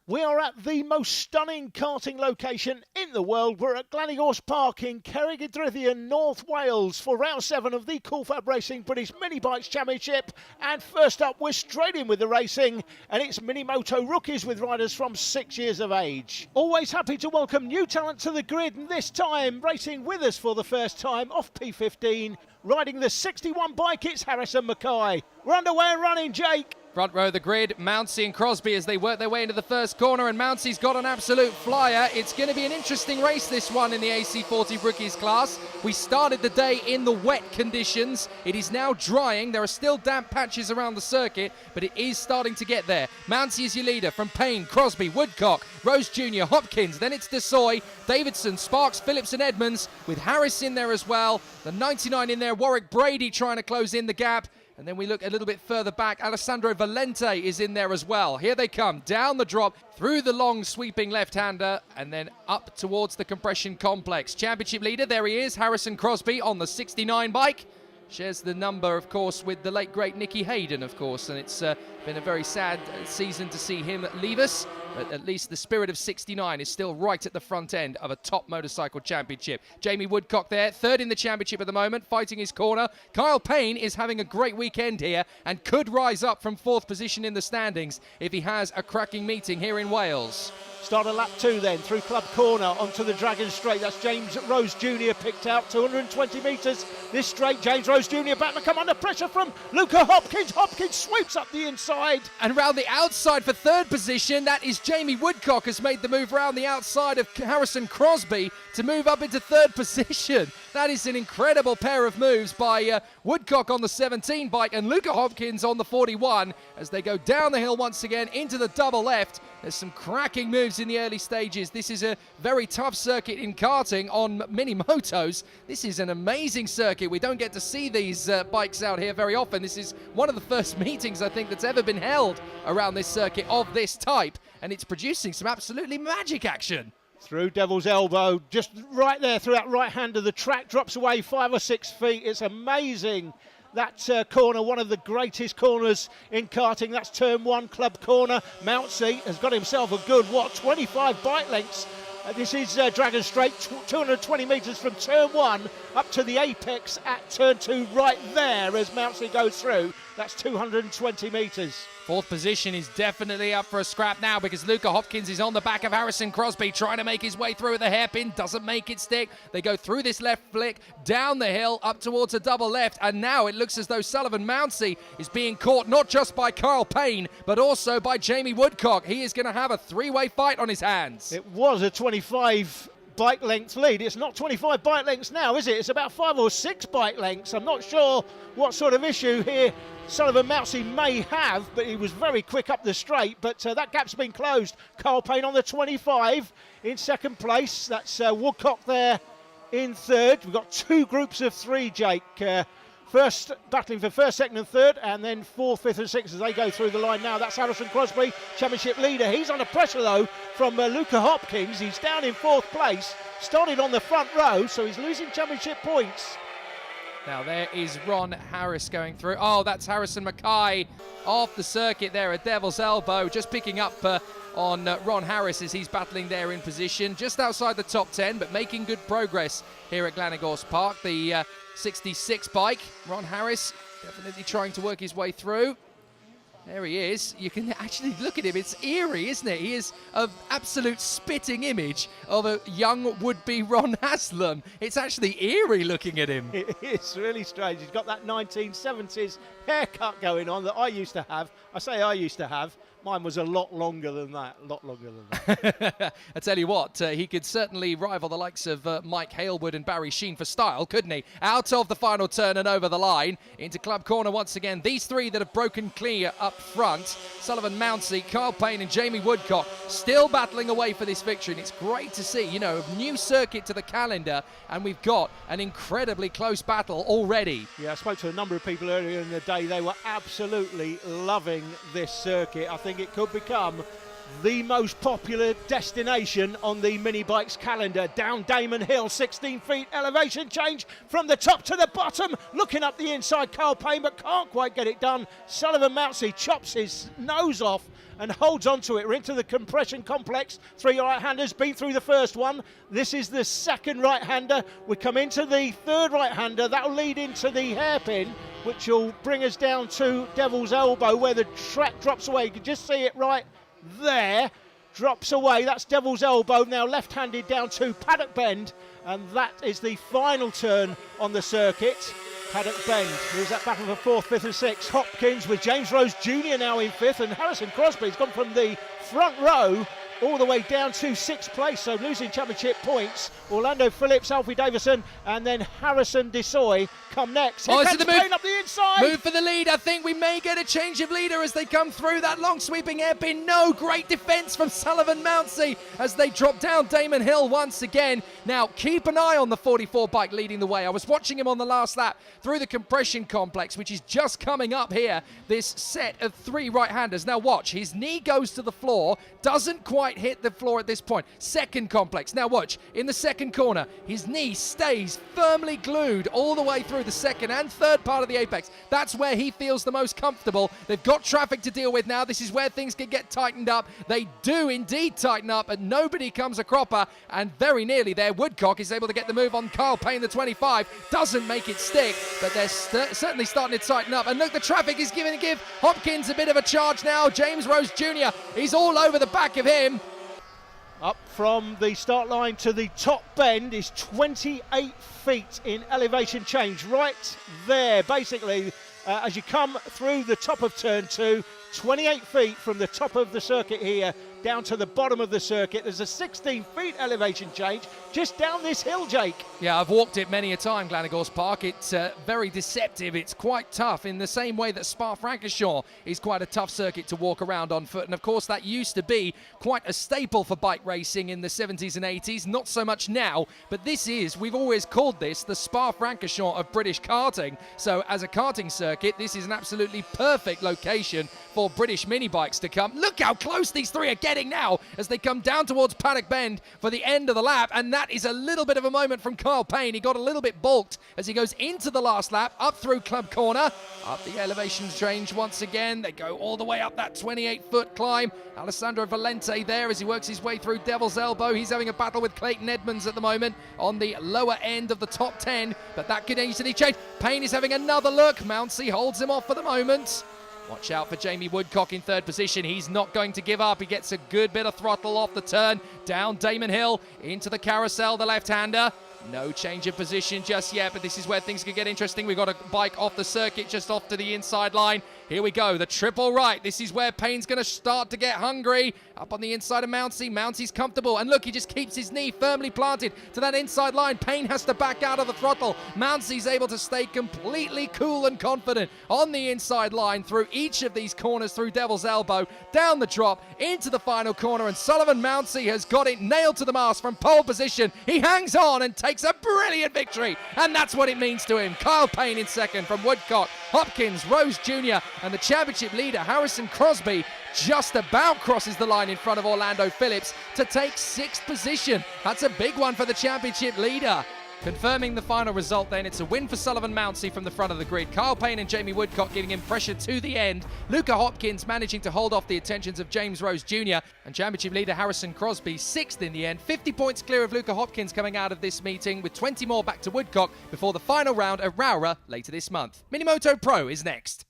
We are at the most stunning karting location in the world. We're at Glanigorse Park in Cerrig-y-Druidion, North Wales for round 7 of the FAB-Racing British Mini Bikes Championship. And first up, we're straight in with the racing, and it's Minimoto rookies with riders from 6 years of age. Always happy to welcome new talent to the grid, and this time racing with us for the first time off P15, riding the 61 bike, it's Harrison Mackay. We're underway and running, Jake. Front row of the grid, Mounsey and Crosby as they work their way into the first corner, and Mounsey's got an absolute flyer. It's going to be an interesting race, this one, in the AC40 Rookies class. We started the day in the wet conditions. It is now drying. There are still damp patches around the circuit, but it is starting to get there. Mounsey is your leader from Payne, Crosby, Woodcock, Rose Jr., Hopkins, then it's DeSoy, Davidson, Sparks, Phillips and Edmonds, with Harris in there as well. The 99 in there, Warwick Brady trying to close in the gap. And then we look a little bit further back. Alessandro Valente is in there as well. Here they come, down the drop, through the long sweeping left-hander, and then up towards the compression complex. Championship leader, there he is, Harrison Crosby on the 69 bike. Shares the number, of course, with the late, great Nicky Hayden, of course. And it's been a very sad season to see him leave us. But at least the spirit of 69 is still right at the front end of a top motorcycle championship. Jamie Woodcock there, third in the championship at the moment, fighting his corner. Kyle Payne is having a great weekend here and could rise up from 4th position in the standings if he has a cracking meeting here in Wales. Start of lap 2 then, through Club Corner onto the Dragon Straight. That's James Rose Jr. picked out, 220 metres. This straight, James Rose Jr. back to come under pressure from Luca Hopkins. Hopkins sweeps up the inside. And round the outside for 3rd position, that is Jamie Woodcock has made the move round the outside of Harrison Crosby to move up into 3rd position. That is an incredible pair of moves by Woodcock on the 17 bike and Luca Hopkins on the 41 as they go down the hill once again into the double left. There's some cracking moves in the early stages. This is a very tough circuit in karting on Minimotos. This is an amazing circuit. We don't get to see these bikes out here very often. This is one of the first meetings, I think, that's ever been held around this circuit of this type, and it's producing some absolutely magic action. Through Devil's Elbow, just right there through that right hand of the track, drops away 5 or 6 feet. It's amazing. That corner, one of the greatest corners in karting. That's turn 1, Club Corner. Mounsey has got himself a good, 25 bike lengths. This is Dragon Straight, 220 metres from turn 1 up to the apex at turn 2 right there as Mounsey goes through. That's 220 metres. 4th position is definitely up for a scrap now because Luca Hopkins is on the back of Harrison Crosby trying to make his way through with a hairpin, doesn't make it stick. They go through this left flick, down the hill, up towards a double left, and now it looks as though Sullivan Mounsey is being caught not just by Kyle Payne, but also by Jamie Woodcock. He is going to have a 3-way fight on his hands. It was a 25 bike length lead. It's not 25 bike lengths now, is it? It's about 5 or 6 bike lengths. I'm not sure what sort of issue here Sullivan Mounsey may have, but he was very quick up the straight, but that gap's been closed. Kyle Payne on the 25 in 2nd place. That's Woodcock there in 3rd. We've got 2 groups of 3, Jake. First battling for 1st, 2nd and 3rd, and then 4th, 5th and 6th as they go through the line now. That's Harrison Crosby, championship leader. He's under pressure though from Luca Hopkins. He's down in 4th place, started on the front row, so he's losing championship points. Now there is Ron Harris going through. Oh, that's Harrison Mackay off the circuit there at Devil's Elbow, just picking up on Ron Harris as he's battling there in position, just outside the top 10, but making good progress here at Glanigorse Park. The 66 bike, Ron Harris definitely trying to work his way through. There he is. You can actually look at him. It's eerie, isn't it? He is an absolute spitting image of a young would-be Ron Haslam. It's actually eerie looking at him. It is really strange. He's got that 1970s haircut going on that I used to have. I say I used to have. Mine was a lot longer than that, I tell you what, he could certainly rival the likes of Mike Halewood and Barry Sheen for style, couldn't he? Out of the final turn and over the line, into Club Corner once again. These 3 that have broken clear up front, Sullivan Mounsey, Kyle Payne and Jamie Woodcock, still battling away for this victory. And it's great to see, you know, a new circuit to the calendar, and we've got an incredibly close battle already. Yeah, I spoke to a number of people earlier in the day. They were absolutely loving this circuit. I think it could become the most popular destination on the mini bikes calendar. Down Damon Hill, 16 feet elevation change from the top to the bottom, looking up the inside, Carl Payne, but can't quite get it done. Sullivan Moutsey chops his nose off and holds on to it. We're into the compression complex. 3 right-handers, been through the first one. This is the second right-hander. We come into the third right-hander. That'll lead into the hairpin, which will bring us down to Devil's Elbow, where the track drops away. You can just see it right there. Drops away. That's Devil's Elbow. Now left-handed down to Paddock Bend, and that is the final turn on the circuit. Paddock Bend. There's that battle for 4th, 5th and 6th. Hopkins with James Rose Jr. now in 5th, and Harrison Crosby's gone from the front row all the way down to 6th place, so losing championship points. Orlando Phillips, Alfie Davison, and then Harrison Desoy come next. Here comes Payne up the inside. Move for the lead. I think we may get a change of leader as they come through that long sweeping hairpin. No, great defence from Sullivan Moutsey as they drop down Damon Hill once again. Now, keep an eye on the 44 bike leading the way. I was watching him on the last lap through the compression complex, which is just coming up here, this set of 3 right-handers. Now watch, his knee goes to the floor, doesn't quite hit the floor at this point. Second complex. Now watch, in the second corner, his knee stays firmly glued all the way through the second and third part of the apex. That's where he feels the most comfortable. They've got traffic to deal with now. This is where things can get tightened up. They do indeed tighten up, and nobody comes a cropper, and very nearly there, Woodcock is able to get the move on Carl Payne, the 25. Doesn't make it stick, but they're certainly starting to tighten up. And look, the traffic is giving Hopkins a bit of a charge now. James Rose Jr. He's all over the back of him. Up from the start line to the top bend is 28 feet in elevation change. Right there, basically, as you come through the top of turn 2, 28 feet from the top of the circuit here down to the bottom of the circuit. There's a 16 feet elevation change just down this hill, Jake. Yeah, I've walked it many a time, Glanagors Park. It's very deceptive. It's quite tough in the same way that Spa-Francorchamps is quite a tough circuit to walk around on foot. And of course, that used to be quite a staple for bike racing in the 70s and 80s. Not so much now, but this is, we've always called this the Spa-Francorchamps of British karting. So as a karting circuit, this is an absolutely perfect location for British mini bikes to come. Look how close these 3 are getting now as they come down towards Paddock Bend for the end of the lap, and that is a little bit of a moment from Carl Payne. He got a little bit balked as he goes into the last lap, up through Club Corner, up the elevation change once again. They go all the way up that 28-foot climb. Alessandro Valente there as he works his way through Devil's Elbow. He's having a battle with Clayton Edmonds at the moment on the lower end of the top 10, but that could easily change. Payne is having another look. Mounsey holds him off for the moment. Watch out for Jamie Woodcock in 3rd position. He's not going to give up. He gets a good bit of throttle off the turn. Down Damon Hill into the carousel, the left-hander. No change of position just yet, but this is where things could get interesting. We've got a bike off the circuit, just off to the inside line. Here we go, the triple right. This is where Payne's going to start to get hungry. Up on the inside of Mounsey. Mounsey's comfortable. And look, he just keeps his knee firmly planted to that inside line. Payne has to back out of the throttle. Mounsey's able to stay completely cool and confident on the inside line through each of these corners, through Devil's Elbow, down the drop, into the final corner. And Sullivan Mounsey has got it nailed to the mast from pole position. He hangs on and takes a brilliant victory. And that's what it means to him. Kyle Payne in 2nd from Woodcock, Hopkins, Rose Jr. and the championship leader, Harrison Crosby, just about crosses the line in front of Orlando Phillips to take 6th position. That's a big one for the championship leader. Confirming the final result then, it's a win for Sullivan Mounsey from the front of the grid. Kyle Payne and Jamie Woodcock giving him pressure to the end. Luca Hopkins managing to hold off the attentions of James Rose Jr. and championship leader Harrison Crosby 6th in the end. 50 points clear of Luca Hopkins coming out of this meeting, with 20 more back to Woodcock before the final round at Roura later this month. Minimoto Pro is next.